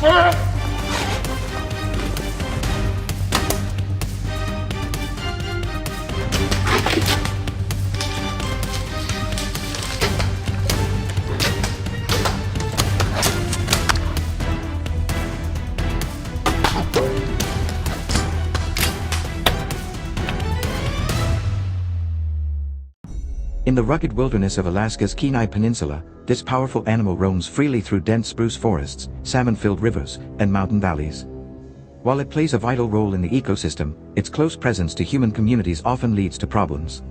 In the rugged wilderness of Alaska's Kenai Peninsula, this powerful animal roams freely through dense spruce forests, salmon-filled rivers, and mountain valleys. While it plays a vital role in the ecosystem, its close presence to human communities often leads to problems.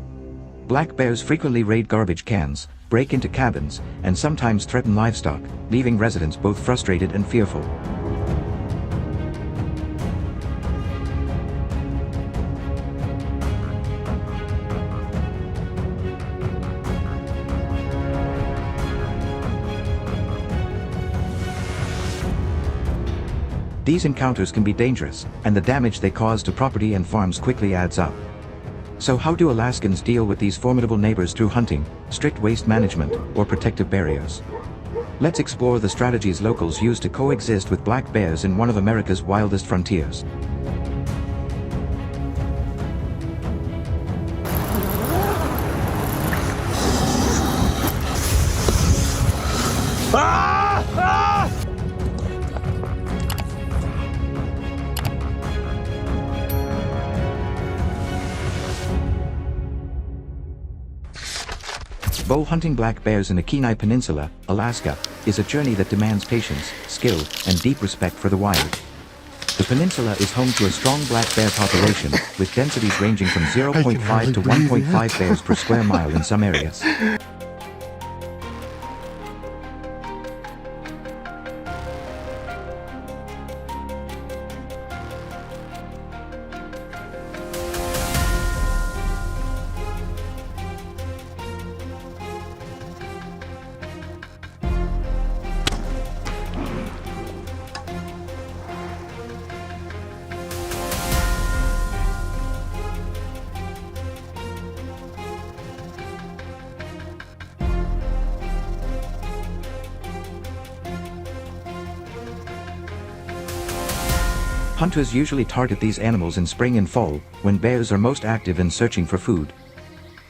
Black bears frequently raid garbage cans, break into cabins, and sometimes threaten livestock, leaving residents both frustrated and fearful. These encounters can be dangerous, and the damage they cause to property and farms quickly adds up. So how do Alaskans deal with these formidable neighbors through hunting, strict waste management, or protective barriers? Let's explore the strategies locals use to coexist with black bears in one of America's wildest frontiers. Bow hunting black bears in the Kenai Peninsula, Alaska, is a journey that demands patience, skill, and deep respect for the wild. The peninsula is home to a strong black bear population, with densities ranging from 0.5 to 1.5 bears per square mile in some areas. Hunters usually target these animals in spring and fall, when bears are most active in searching for food.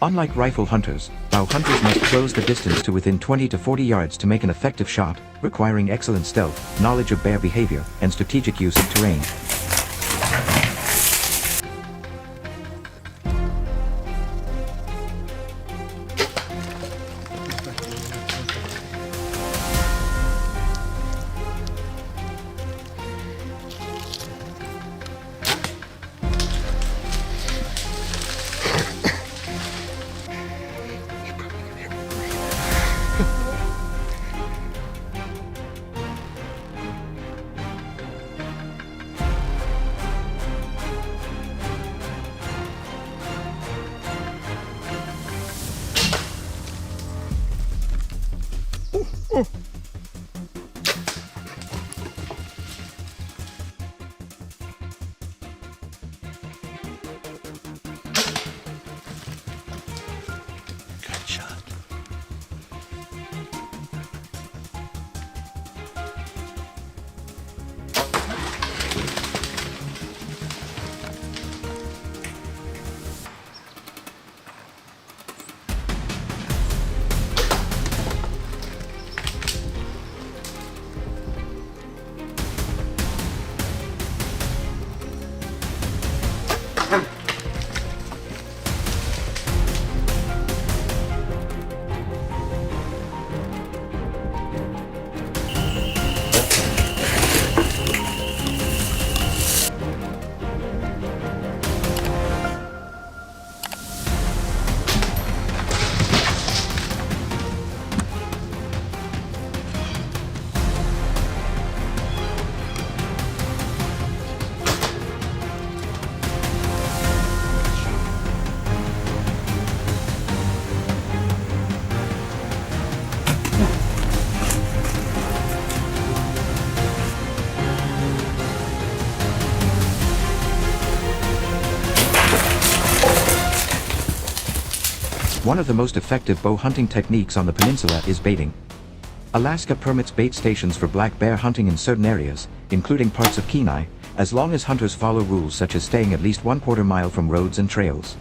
Unlike rifle hunters, bow hunters must close the distance to within 20 to 40 yards to make an effective shot, requiring excellent stealth, knowledge of bear behavior, and strategic use of terrain. One of the most effective bow hunting techniques on the peninsula is baiting. Alaska permits bait stations for black bear hunting in certain areas, including parts of Kenai, as long as hunters follow rules such as staying at least 1/4 mile from roads and trails.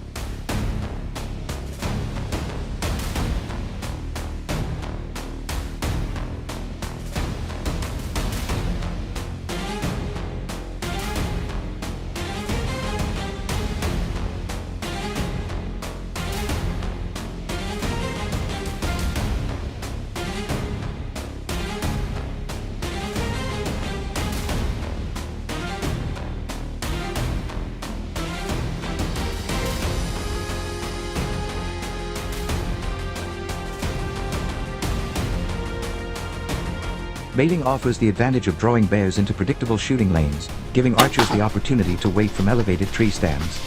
Baiting offers the advantage of drawing bears into predictable shooting lanes, giving archers the opportunity to wait from elevated tree stands.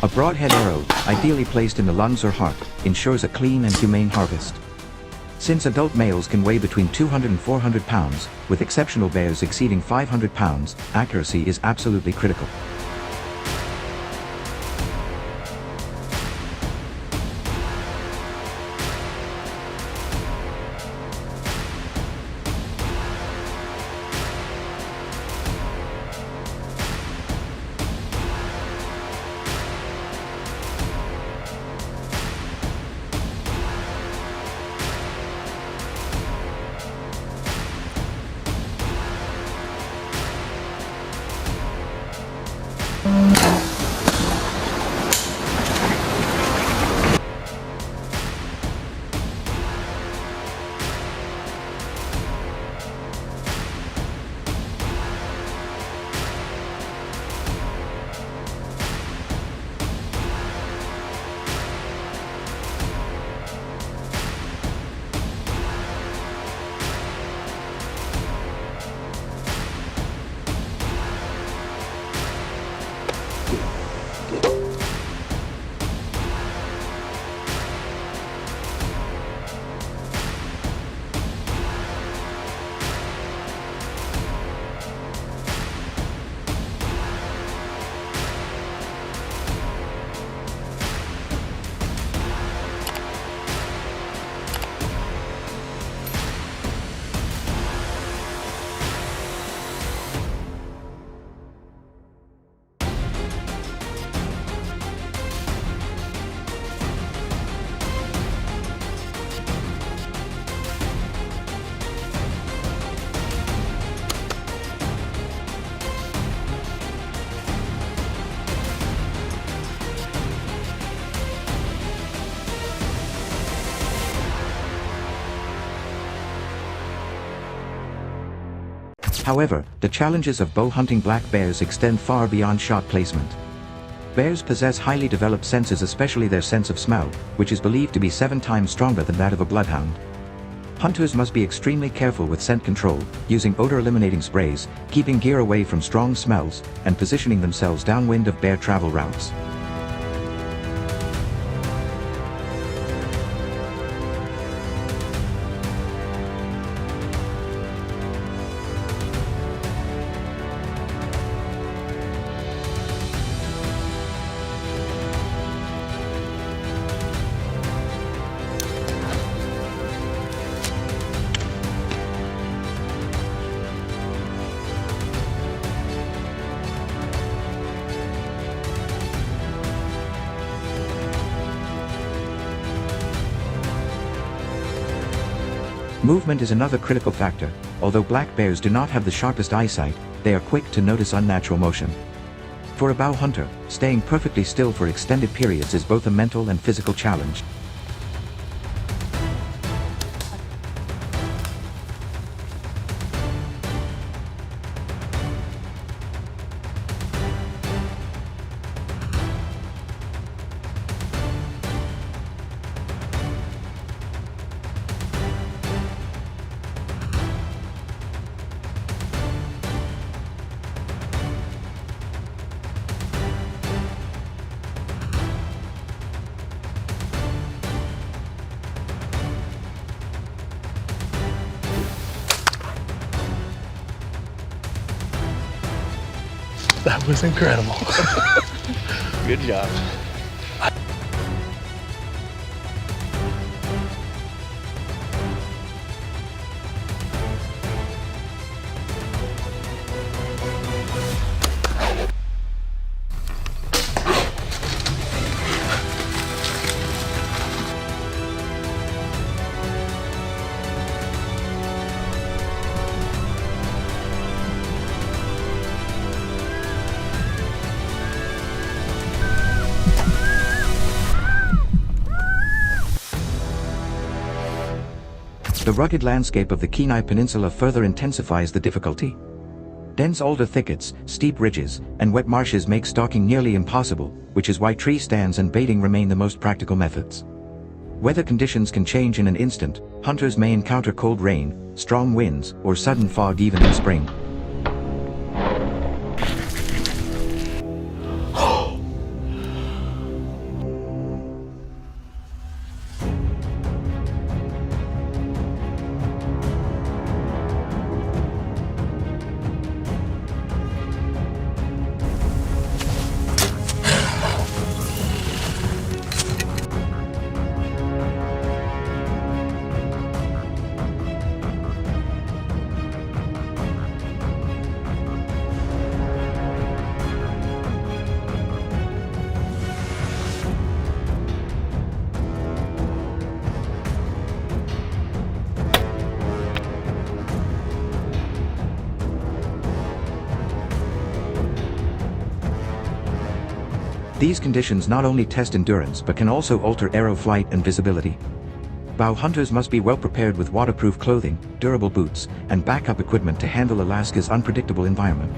A broadhead arrow, ideally placed in the lungs or heart, ensures a clean and humane harvest. Since adult males can weigh between 200 and 400 pounds, with exceptional bears exceeding 500 pounds, accuracy is absolutely critical. However, the challenges of bow hunting black bears extend far beyond shot placement. Bears possess highly developed senses, especially their sense of smell, which is believed to be 7 times stronger than that of a bloodhound. Hunters must be extremely careful with scent control, using odor-eliminating sprays, keeping gear away from strong smells, and positioning themselves downwind of bear travel routes. Movement is another critical factor. Although black bears do not have the sharpest eyesight, they are quick to notice unnatural motion. For a bow hunter, staying perfectly still for extended periods is both a mental and physical challenge. That was incredible. Good job. The rugged landscape of the Kenai Peninsula further intensifies the difficulty. Dense alder thickets, steep ridges, and wet marshes make stalking nearly impossible, which is why tree stands and baiting remain the most practical methods. Weather conditions can change in an instant. Hunters may encounter cold rain, strong winds, or sudden fog even in spring. These conditions not only test endurance but can also alter arrow flight and visibility. Bow hunters must be well prepared with waterproof clothing, durable boots, and backup equipment to handle Alaska's unpredictable environment.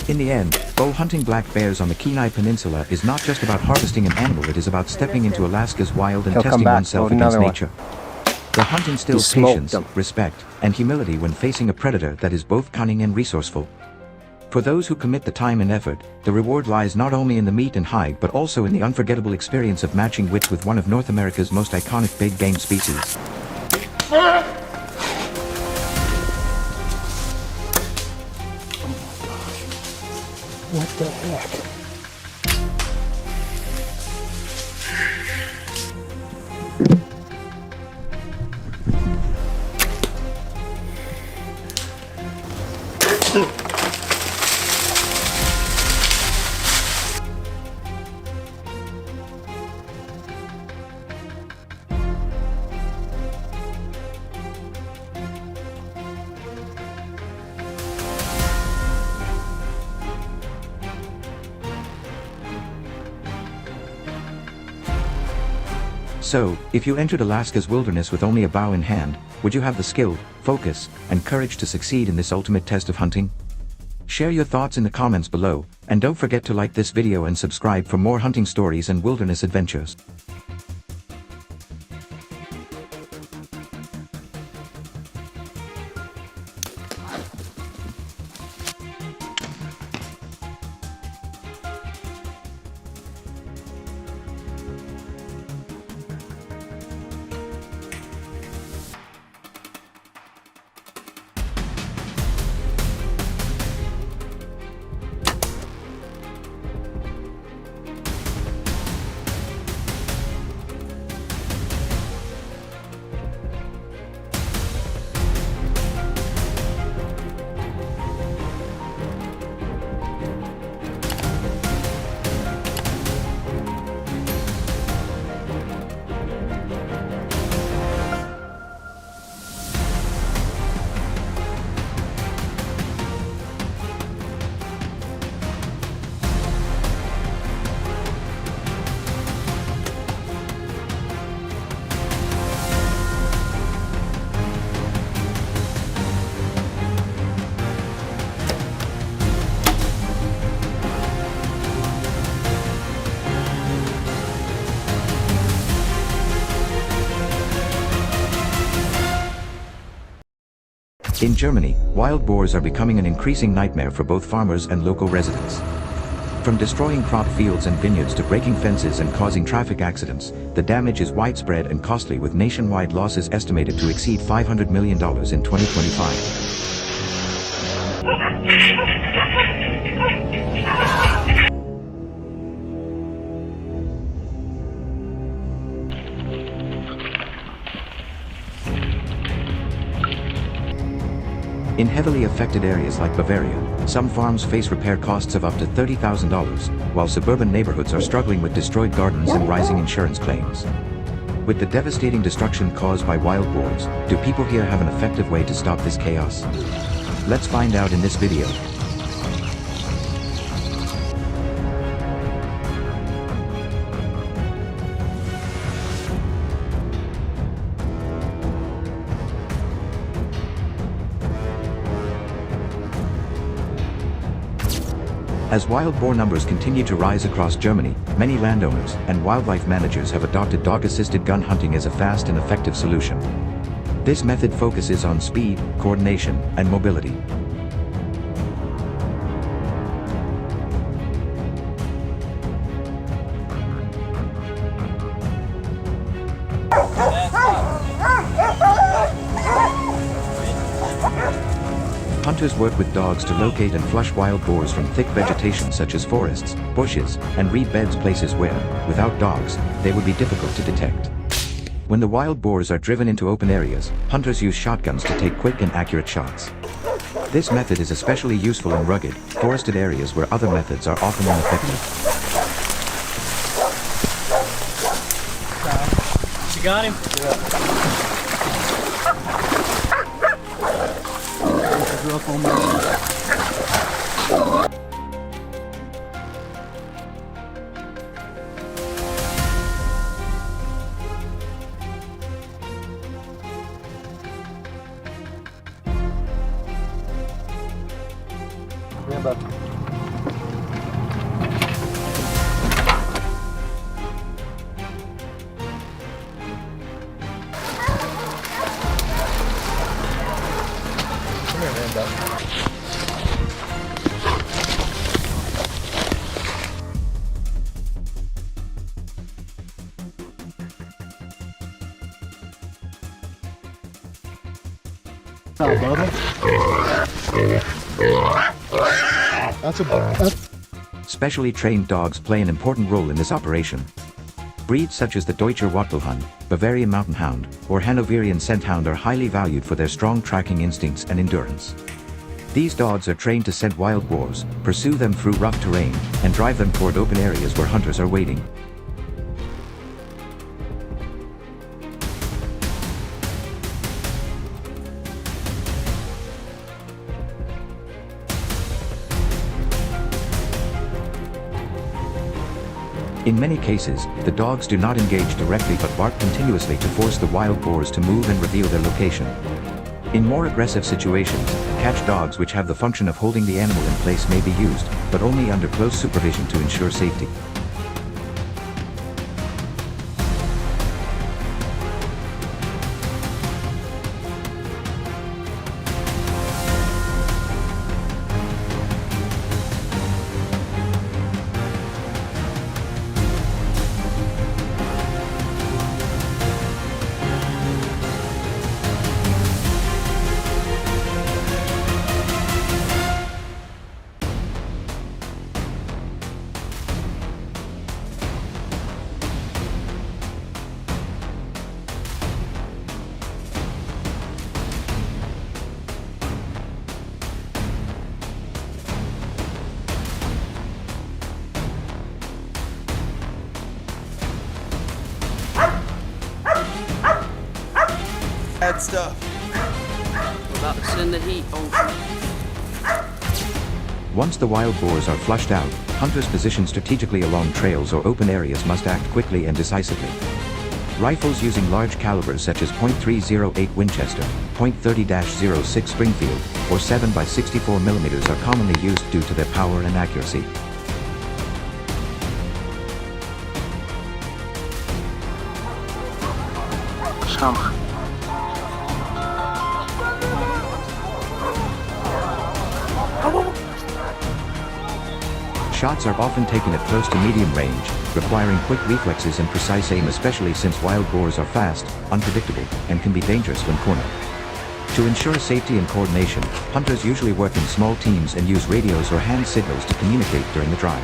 In the end, bow hunting black bears on the Kenai Peninsula is not just about harvesting an animal, it is about stepping into Alaska's wild and testing oneself against nature. The hunt instills patience, respect, and humility when facing a predator that is both cunning and resourceful. For those who commit the time and effort, the reward lies not only in the meat and hide but also in the unforgettable experience of matching wits with one of North America's most iconic big game species. What the heck? So, if you entered Alaska's wilderness with only a bow in hand, would you have the skill, focus, and courage to succeed in this ultimate test of hunting? Share your thoughts in the comments below, and don't forget to like this video and subscribe for more hunting stories and wilderness adventures. In Germany, wild boars are becoming an increasing nightmare for both farmers and local residents. From destroying crop fields and vineyards to breaking fences and causing traffic accidents, the damage is widespread and costly, with nationwide losses estimated to exceed $500 million in 2025. In heavily affected areas like Bavaria, some farms face repair costs of up to $30,000, while suburban neighborhoods are struggling with destroyed gardens and rising insurance claims. With the devastating destruction caused by wild boars, do people here have an effective way to stop this chaos? Let's find out in this video. As wild boar numbers continue to rise across Germany, many landowners and wildlife managers have adopted dog-assisted gun hunting as a fast and effective solution. This method focuses on speed, coordination, and mobility. Hunters work with dogs to locate and flush wild boars from thick vegetation such as forests, bushes, and reed beds, places where, without dogs, they would be difficult to detect. When the wild boars are driven into open areas, hunters use shotguns to take quick and accurate shots. This method is especially useful in rugged, forested areas where other methods are often ineffective. You got him? Specially trained dogs play an important role in this operation. Breeds such as the Deutscher Wattelhund, Bavarian Mountain Hound, or Hanoverian Scent Hound are highly valued for their strong tracking instincts and endurance. These dogs are trained to scent wild boars, pursue them through rough terrain, and drive them toward open areas where hunters are waiting. In many cases, the dogs do not engage directly but bark continuously to force the wild boars to move and reveal their location. In more aggressive situations, catch dogs which have the function of holding the animal in place may be used, but only under close supervision to ensure safety. Bad stuff. We're about to send the heat over. Once the wild boars are flushed out, hunters positioned strategically along trails or open areas must act quickly and decisively. Rifles using large calibers such as .308 Winchester, .30-06 Springfield, or 7x64mm are commonly used due to their power and accuracy. Shots are often taken at close to medium range, requiring quick reflexes and precise aim, especially since wild boars are fast, unpredictable, and can be dangerous when cornered. To ensure safety and coordination, hunters usually work in small teams and use radios or hand signals to communicate during the drive.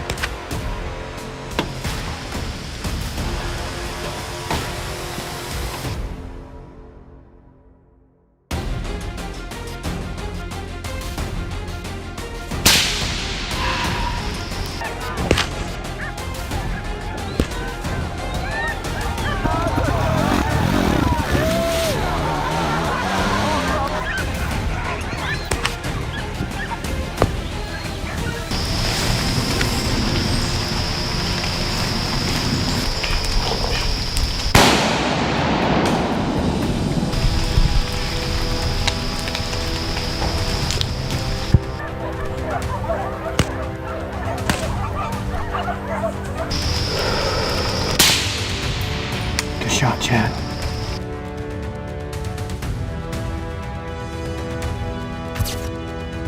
Good shot, Chad.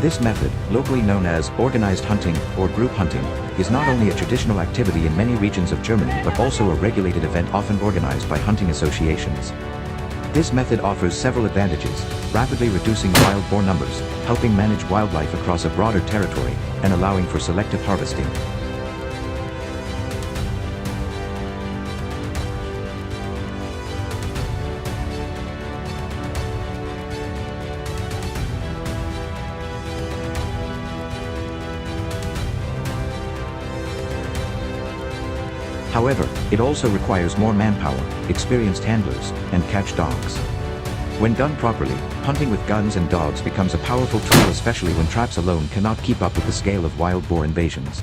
This method, locally known as organized hunting or group hunting, is not only a traditional activity in many regions of Germany but also a regulated event often organized by hunting associations. This method offers several advantages, rapidly reducing wild boar numbers, helping manage wildlife across a broader territory, and allowing for selective harvesting. However, it also requires more manpower, experienced handlers, and catch dogs. When done properly, hunting with guns and dogs becomes a powerful tool, especially when traps alone cannot keep up with the scale of wild boar invasions.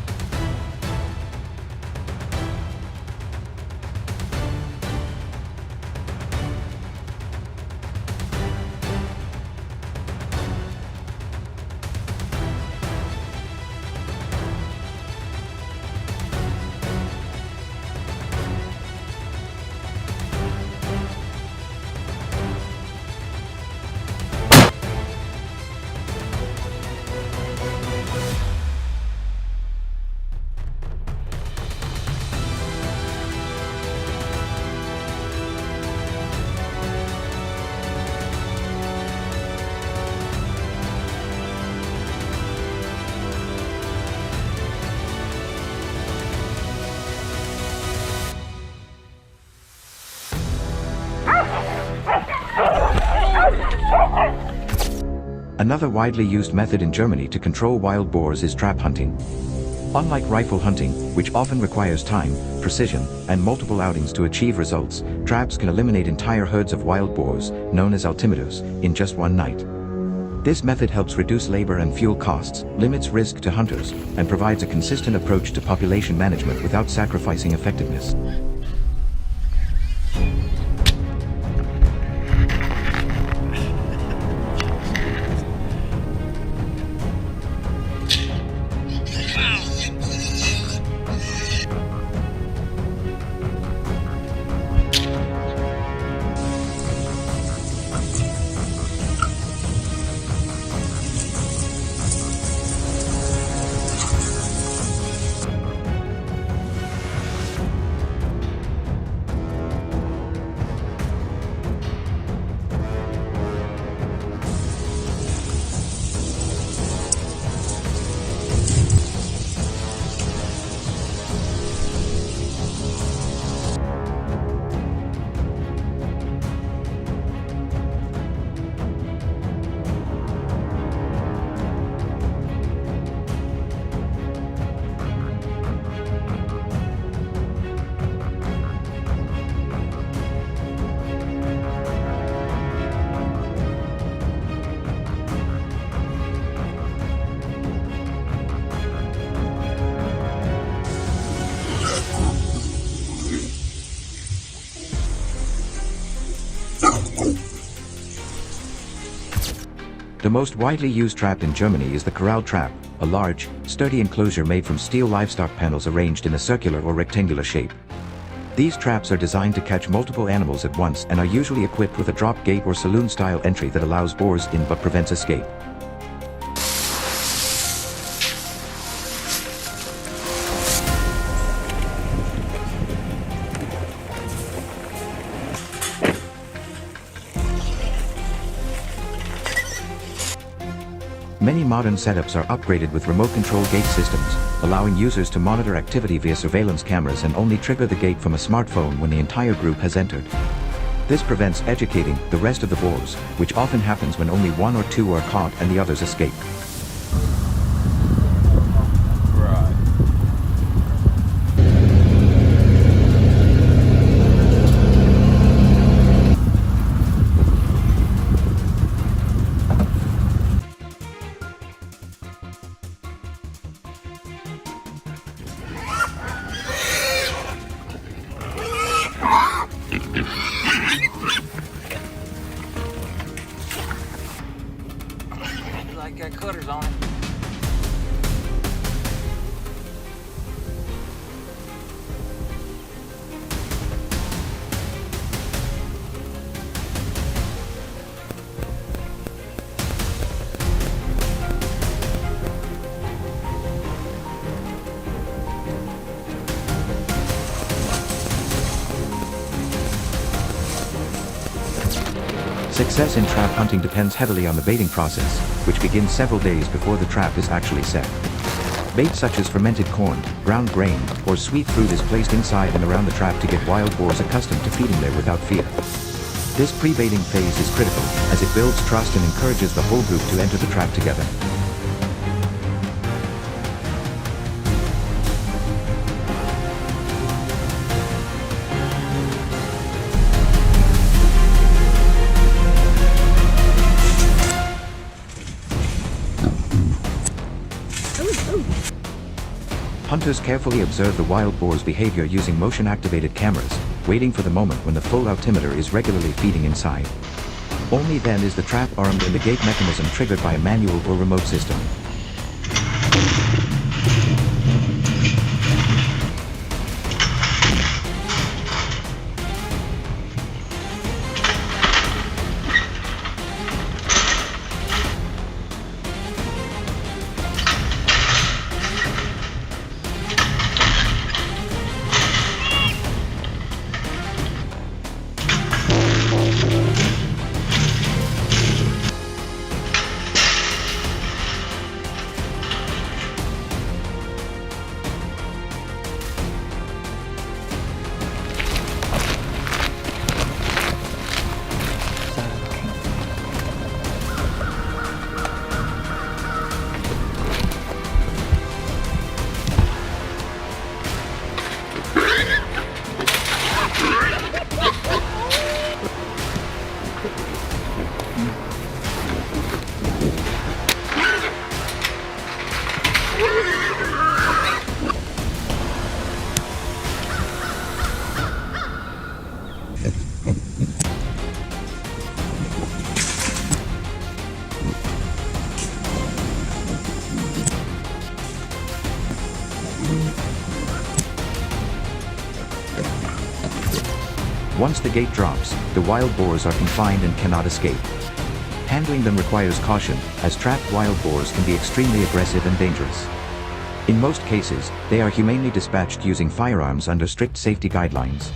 Another widely used method in Germany to control wild boars is trap hunting. Unlike rifle hunting, which often requires time, precision, and multiple outings to achieve results, traps can eliminate entire herds of wild boars, known as altimeters, in just one night. This method helps reduce labor and fuel costs, limits risk to hunters, and provides a consistent approach to population management without sacrificing effectiveness. The most widely used trap in Germany is the corral trap, a large, sturdy enclosure made from steel livestock panels arranged in a circular or rectangular shape. These traps are designed to catch multiple animals at once and are usually equipped with a drop gate or saloon-style entry that allows boars in but prevents escape. Many modern setups are upgraded with remote control gate systems, allowing users to monitor activity via surveillance cameras and only trigger the gate from a smartphone when the entire group has entered. This prevents educating the rest of the boars, which often happens when only one or two are caught and the others escape. Like got cutters on it. Success in trap hunting depends heavily on the baiting process, which begins several days before the trap is actually set. Bait such as fermented corn, ground grain, or sweet fruit is placed inside and around the trap to get wild boars accustomed to feeding there without fear. This pre-baiting phase is critical, as it builds trust and encourages the whole group to enter the trap together. Hunters carefully observe the wild boar's behavior using motion-activated cameras, waiting for the moment when the full altimeter is regularly feeding inside. Only then is the trap armed and the gate mechanism triggered by a manual or remote system. Once the gate drops, the wild boars are confined and cannot escape. Handling them requires caution, as trapped wild boars can be extremely aggressive and dangerous. In most cases, they are humanely dispatched using firearms under strict safety guidelines.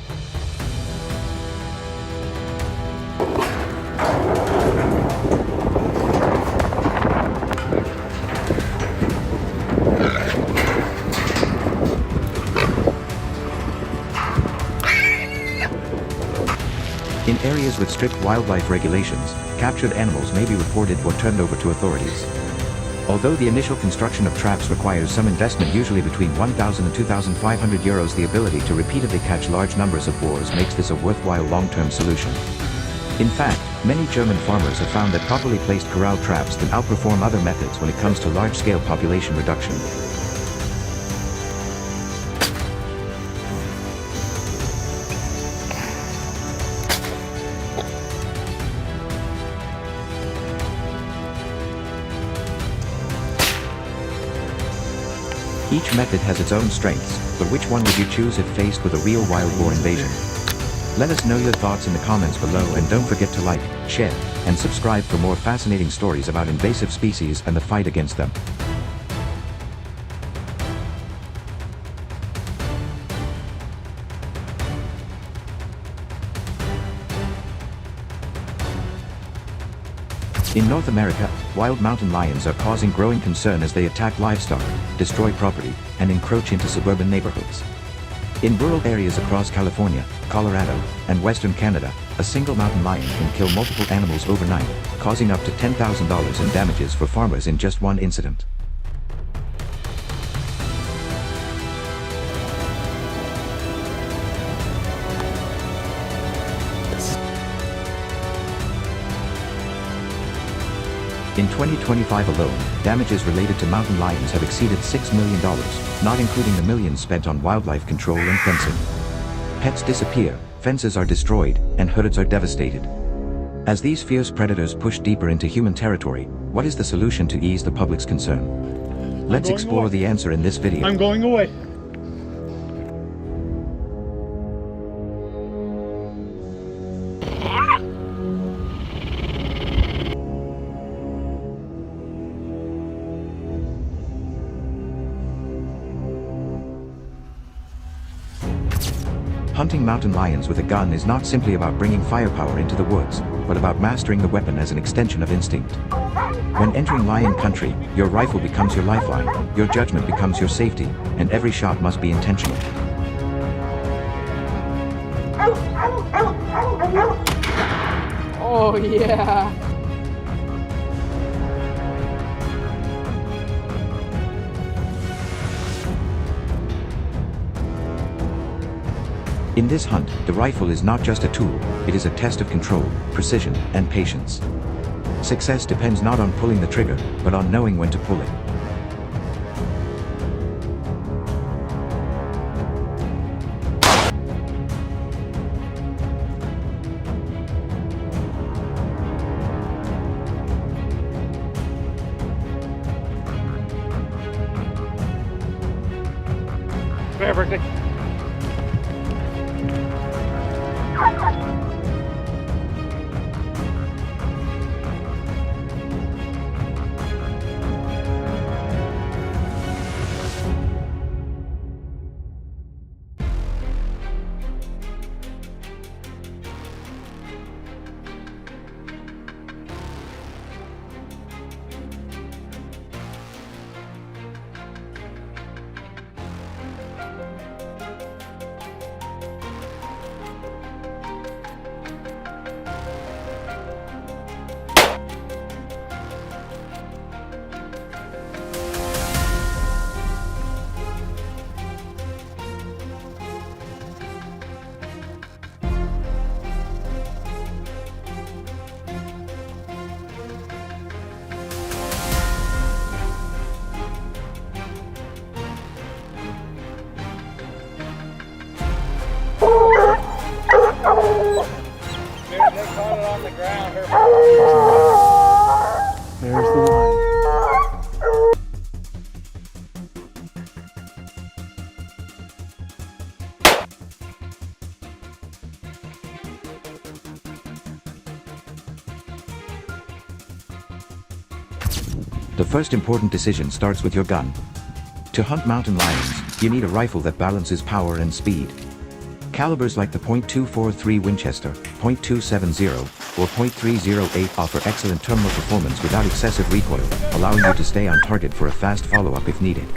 In areas with strict wildlife regulations, captured animals may be reported or turned over to authorities. Although the initial construction of traps requires some investment, usually between 1,000 and 2,500 euros, the ability to repeatedly catch large numbers of boars makes this a worthwhile long-term solution. In fact, many German farmers have found that properly placed corral traps can outperform other methods when it comes to large-scale population reduction. Each method has its own strengths, but which one would you choose if faced with a real wild boar invasion? Let us know your thoughts in the comments below, and don't forget to like, share, and subscribe for more fascinating stories about invasive species and the fight against them. In North America, wild mountain lions are causing growing concern as they attack livestock, destroy property, and encroach into suburban neighborhoods. In rural areas across California, Colorado, and western Canada, a single mountain lion can kill multiple animals overnight, causing up to $10,000 in damages for farmers in just one incident. In 2025 alone, damages related to mountain lions have exceeded $6 million, not including the millions spent on wildlife control and fencing. Pets disappear, fences are destroyed, and herds are devastated. As these fierce predators push deeper into human territory, what is the solution to ease the public's concern? Let's explore the answer in this video. I'm going away. Hunting mountain lions with a gun is not simply about bringing firepower into the woods, but about mastering the weapon as an extension of instinct. When entering lion country, your rifle becomes your lifeline, your judgment becomes your safety, and every shot must be intentional. Oh yeah. In this hunt, the rifle is not just a tool, it is a test of control, precision, and patience. Success depends not on pulling the trigger, but on knowing when to pull it. Perfect. They caught it on the ground. There's the line. The first important decision starts with your gun. To hunt mountain lions, you need a rifle that balances power and speed. Calibers like the .243 Winchester, .270, or .308 offer excellent terminal performance without excessive recoil, allowing you to stay on target for a fast follow-up if needed.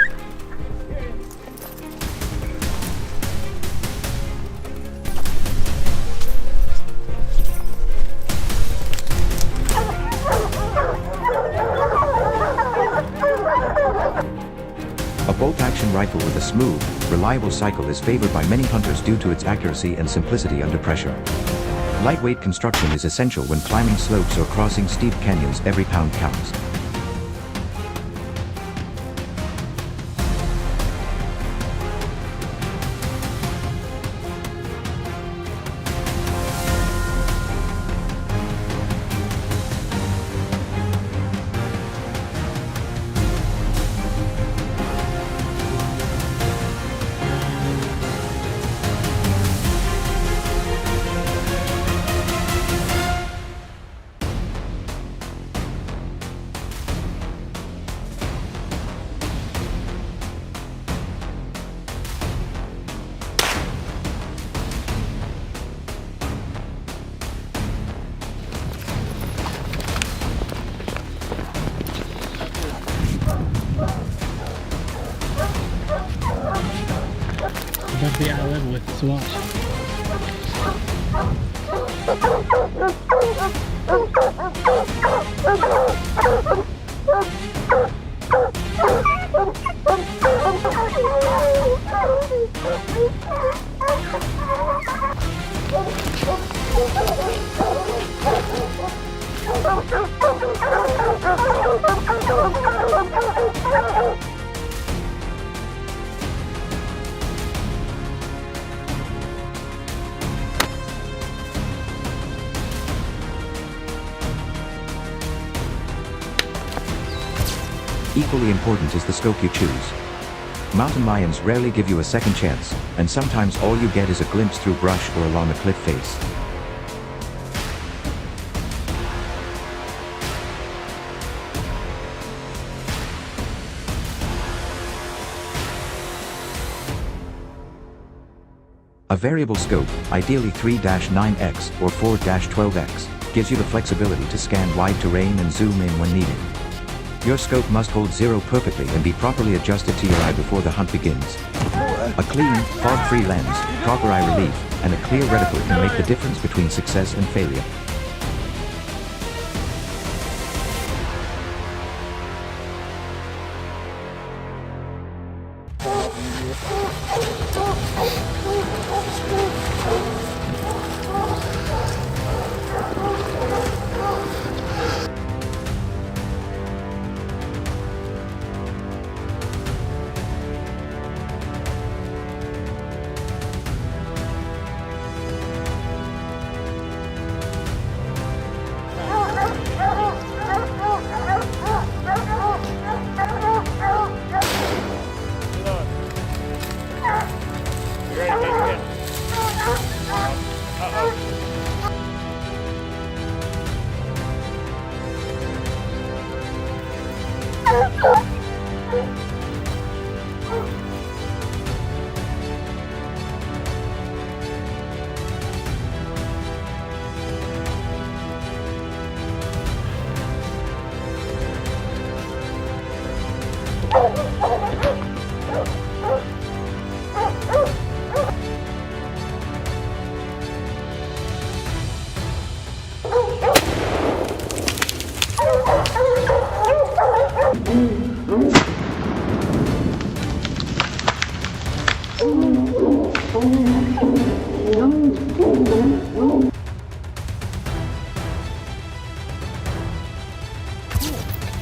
A bolt-action rifle with a smooth, reliable cycle is favored by many hunters due to its accuracy and simplicity under pressure. Lightweight construction is essential when climbing slopes or crossing steep canyons. Every pound counts. gotta live with. So watch. Equally important is the scope you choose. Mountain lions rarely give you a second chance, and sometimes all you get is a glimpse through brush or along a cliff face. A variable scope, ideally 3-9x or 4-12x, gives you the flexibility to scan wide terrain and zoom in when needed. Your scope must hold zero perfectly and be properly adjusted to your eye before the hunt begins. A clean, fog-free lens, proper eye relief, and a clear reticle can make the difference between success and failure.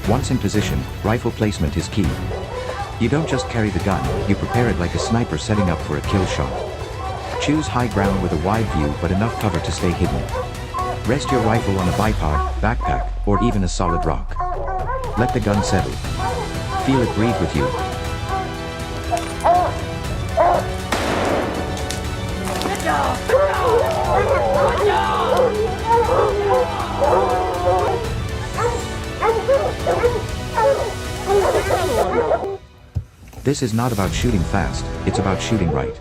Once in position, rifle placement is key. You don't just carry the gun, you prepare it like a sniper setting up for a kill shot. Choose high ground with a wide view but enough cover to stay hidden. Rest your rifle on a bipod, backpack, or even a solid rock. Let the gun settle. Feel it breathe with you. This is not about shooting fast, it's about shooting right.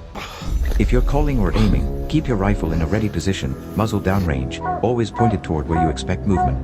If you're calling or aiming, keep your rifle in a ready position, muzzle downrange, always pointed toward where you expect movement.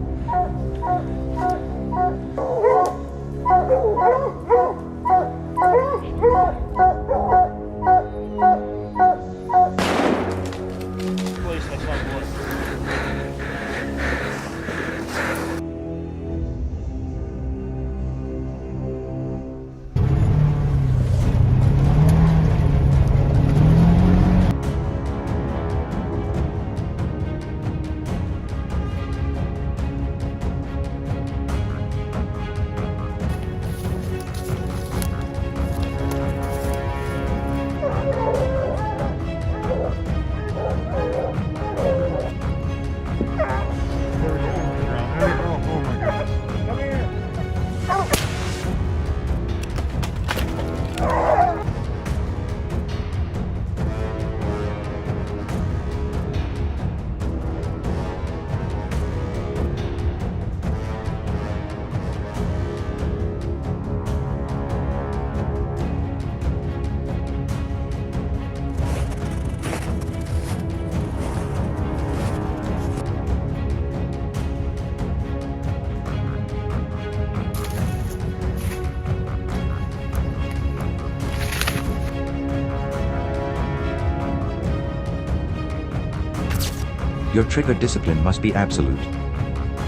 Your trigger discipline must be absolute.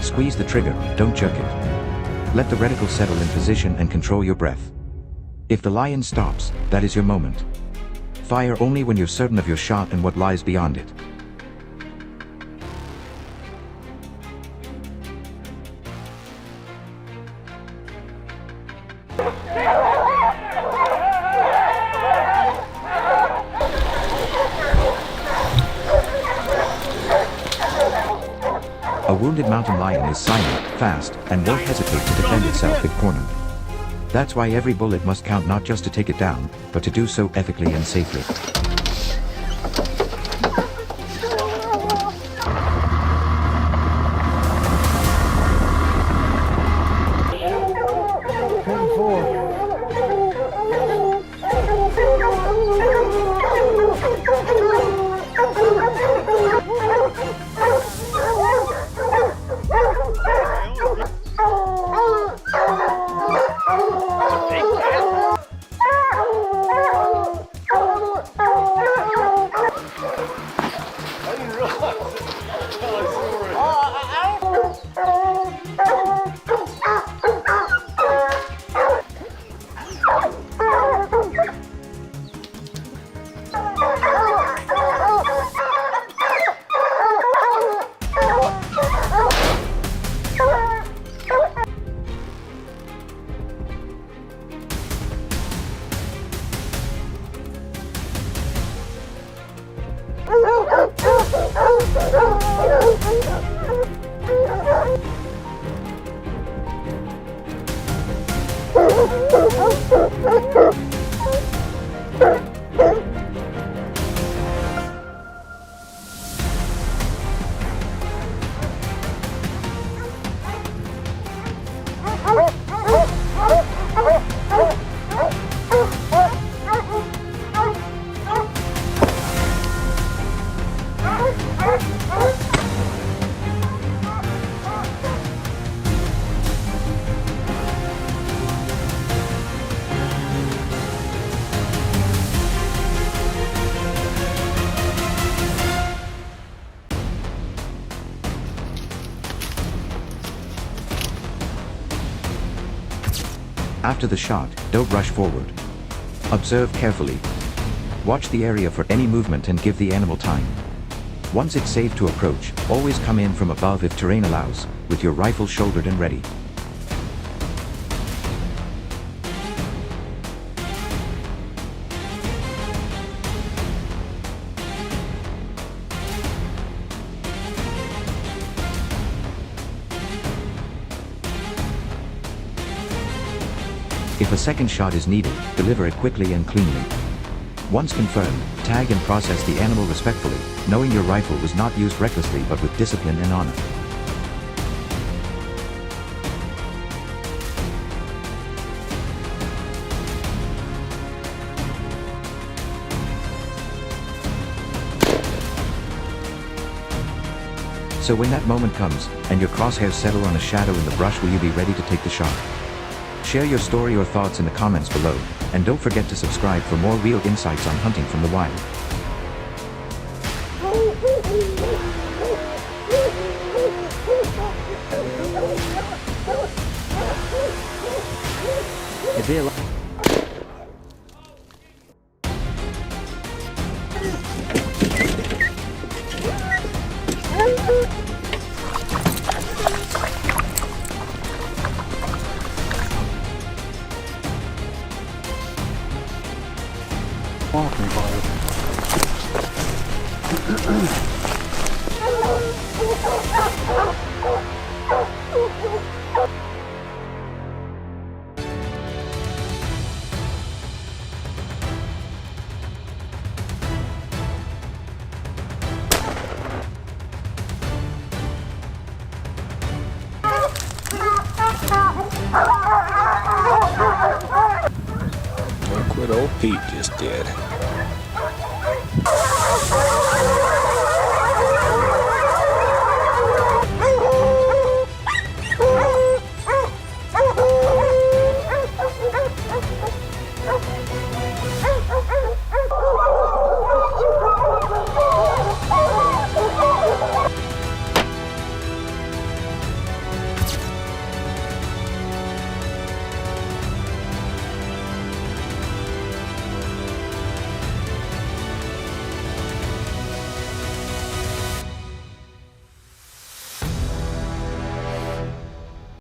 Squeeze the trigger, don't jerk it. Let the reticle settle in position and control your breath. If the lion stops, that is your moment. Fire only when you're certain of your shot and what lies beyond it. A wounded mountain lion is silent, fast, and won't hesitate to defend itself if cornered. That's why every bullet must count, not just to take it down, but to do so ethically and safely. After the shot, don't rush forward. Observe carefully. Watch the area for any movement and give the animal time. Once it's safe to approach, always come in from above if terrain allows, with your rifle shouldered and ready. If a second shot is needed, deliver it quickly and cleanly. Once confirmed, tag and process the animal respectfully, knowing your rifle was not used recklessly but with discipline and honor. So when that moment comes, and your crosshairs settle on a shadow in the brush, will you be ready to take the shot? Share your story or thoughts in the comments below, and don't forget to subscribe for more real insights on hunting from the wild. Look what old Pete just did.